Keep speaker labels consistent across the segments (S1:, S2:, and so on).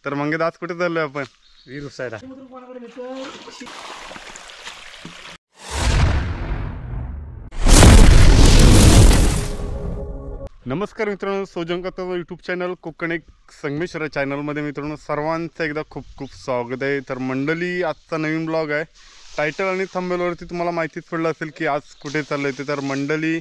S1: तर मंगेश आज कुठे चाललोय आपण?
S2: विहीर उपसायला.
S1: नमस्कार मित्रांनो, सोजंका यूट्यूब चॅनल कोकण एक संगमेश्वर चॅनलमध्ये मित्रांनो सर्वांचं एकदा खूप खूप स्वागत आहे. तर मंडळी, आजचा नवीन ब्लॉग आहे. टायटल आणि थंबनेलवरती तुम्हाला माहितीच पडलं असेल की आज कुठे चाललोय ते. तर मंडळी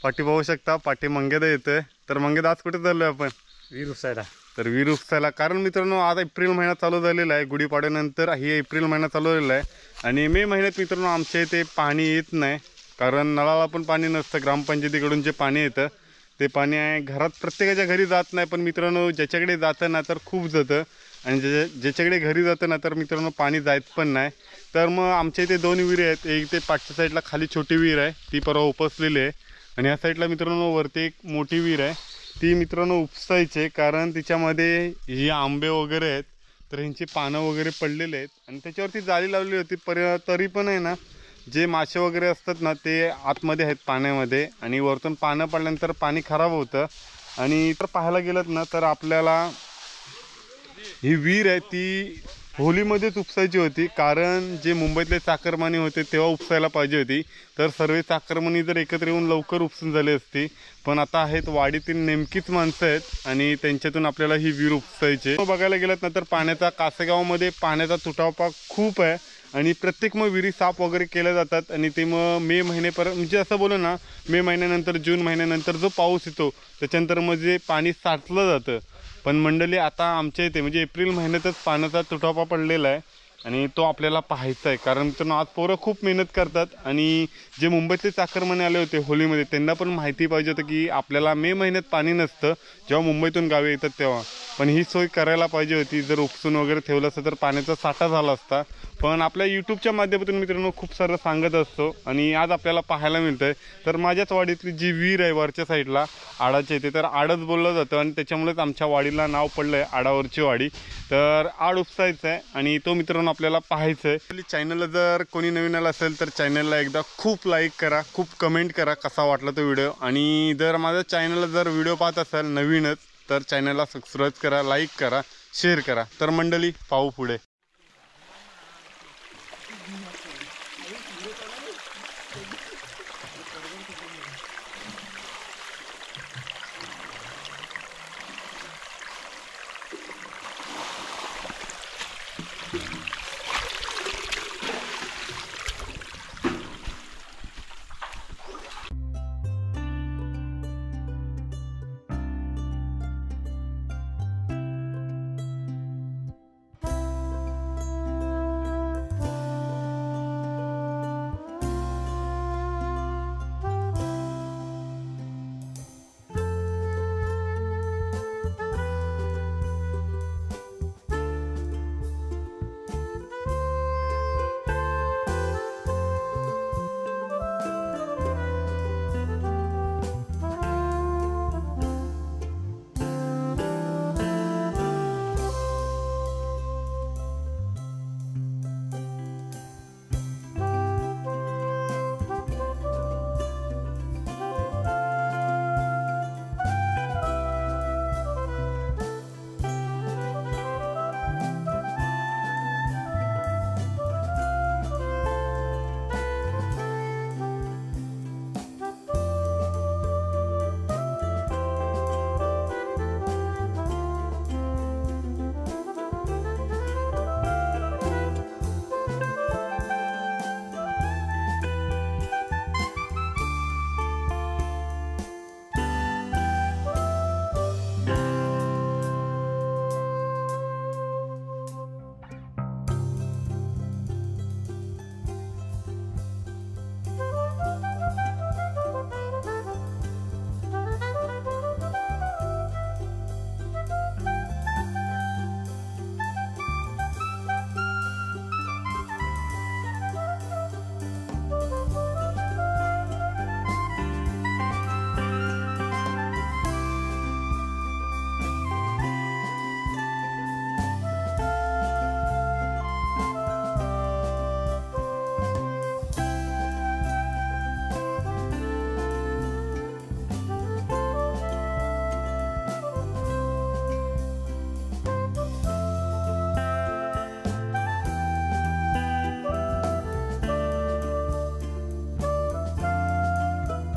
S1: पाठी पाहू शकता, पाठी मंगेदा येतोय. तर मंगेदा आज कुठे चाललोय आपण?
S2: विहीर उपसायला.
S1: तर विहीर उपसायला. कारण मित्रांनो आज एप्रिल महिना चालू झालेला आहे. गुढीपाडव्यानंतर ही एप्रिल महिना चालू झालेला आहे आणि मे महिन्यात मित्रांनो आमच्या इथे पाणी येत नाही. कारण नळाला पण पाणी नसतं. ग्रामपंचायतीकडून जे पाणी येतं ते पाणी आहे घरात प्रत्येकाच्या घरी जात नाही. पण मित्रांनो ज्याच्याकडे जातं ना तर खूप जातं आणि ज्याच्याकडे घरी जातं ना तर मित्रांनो पाणी जात पण नाही. तर मग आमच्या इथे दोन विहिरी आहेत. एक ते पाठच्या साईडला खाली छोटी विहीर आहे, ती परवा उपसलेली आहे. आणि या साईडला मित्रांनो वरती एक मोठी विहीर आहे, ती मित्रांनो उपसायचे. कारण तिच्यामध्ये ही आंबे वगैरे आहेत तर ह्यांची पानं वगैरे पडलेले आहेत आणि त्याच्यावरती जाळी लावली होती. तरी पण आहे ना जे मासे वगैरे असतात ना ते आतमध्ये आहेत पाण्यामध्ये आणि वरतून पानं पडल्यानंतर पाणी खराब होतं. आणि तर पाहायला गेलं ना तर आपल्याला ही विहीर आहे ती होलीमध्येच उपसायची होती. कारण जे मुंबईतले चाकरमानी होते तेव्हा उपसायला पाहिजे होती. तर सर्व चाकरमानी जर एकत्र येऊन लवकर उपसून झाली असती. पण आता आहेत वाडीतील नेमकीच माणसं आहेत आणि त्यांच्यातून आपल्याला ही विहीर उपसायची. बघायला गेलं ना तर पाण्याचा कासेगावमध्ये पाण्याचा तुटवडा खूप आहे आणि प्रत्येक मग विहिरी साफ वगैरे केल्या जातात. आणि ते मग मे महिन्यापर्यंत म्हणजे असं बोलू ना, मे महिन्यानंतर जून महिन्यानंतर जो पाऊस येतो त्याच्यानंतर मग जे पाणी साचलं जातं. पण मंडळी आता आमच्या इथे म्हणजे एप्रिल महिन्यातच पाण्याचा तुटवडा पडलेला आहे आणि तो आपल्याला पाहायचा आहे. कारण मित्रांनो आज पोरं खूप मेहनत करतात आणि जे मुंबईतले चाकरमाने आले होते होलीमध्ये त्यांना पण माहिती पाहिजे होतं की आपल्याला मे महिन्यात पाणी नसतं जेव्हा मुंबईतून गावी येतात तेव्हा. पण ही सोय करायला पाहिजे होती. जर उपसून वगैरे ठेवलं असतं तर पाण्याचा साठा झाला असता. पण आपल्या यूट्यूबच्या माध्यमातून मित्रांनो खूप सारं सांगत असतो आणि आज आपल्याला पाहायला मिळतं आहे. तर माझ्याच वाडीतली जी विहीर आहे वरच्या साईडला आडाच्या इथे, तर आडच बोललं जातं आणि त्याच्यामुळेच आमच्या वाडीला नाव पडलं आहे आडावरची वाडी. तर आड उपसायचं आहे आणि तो मित्रांनो आपल्याला पाहायचं आहे. चॅनलला जर कोणी नवीन आला असेल तर चॅनलला एकदा खूप लाईक करा, खूप कमेंट करा कसा वाटला तो व्हिडिओ. आणि जर माझ्या चॅनलला जर व्हिडिओ पाहत असाल नवीनच तर चॅनलला सबस्क्राईब करा, लाईक करा, शेअर करा. तर मंडळी पाहू पुढे.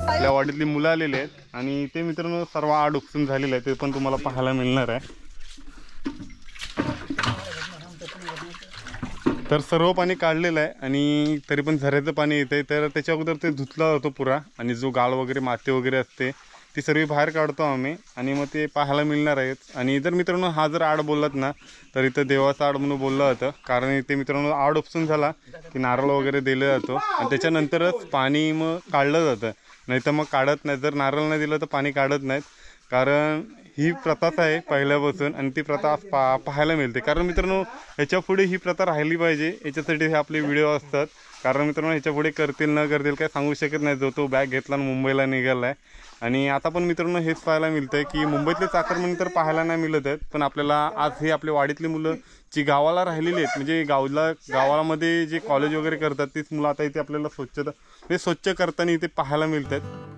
S1: आपल्या वाडीतली मुलं आलेली आहेत आणि ते मित्रांनो सर्व आड उपसून झालेले आहे, ते पण तुम्हाला पाहायला मिळणार आहे. तर सर्व पाणी काढलेलं आहे आणि तरी पण झऱ्याचं पाणी येतं आहे. तर त्याच्या अगोदर ते धुतला जातो पुरा आणि जो गाळ वगैरे माती वगैरे असते ती सर्व बाहेर काढतो आम्ही आणि मग ते पाहायला मिळणार आहेत. आणि जर मित्रांनो हा जर आड बोललात ना तर इथं देवाचा आड म्हणून बोललं जातं, कारण इथे मित्रांनो आड उपसून झाला की नारळ वगैरे दिलं जातो आणि त्याच्यानंतरच पाणी मग काढलं जातं, नाही तर मग काढत नाही. जर नारळ नाही दिलं तर पाणी काढत नाहीत, कारण ही प्रथाच आहे पहिल्यापासून आणि ती प्रथा आज पाहायला मिळते. कारण मित्रांनो ह्याच्या पुढे ही प्रथा राहिली पाहिजे, याच्यासाठी हे आपले व्हिडिओ असतात. कारण मित्रांनो ह्याच्या पुढे करतील न करतील काय सांगू शकत नाही. जो तो बॅग घेतला आणि मुंबईला निघाला आहे. आणि आता पण मित्रांनो हेच पाहायला मिळतं आहे की मुंबईतले चाकरमानी तर पाहायला नाही मिळत आहेत, पण आपल्याला आज हे आपले वाडीतली मुलं जी गावाला राहिलेली आहेत, म्हणजे गावामध्ये जे कॉलेज वगैरे करतात तीच मुलं आता इथे आपल्याला स्वच्छ करताना इथे पाहायला मिळत आहेत.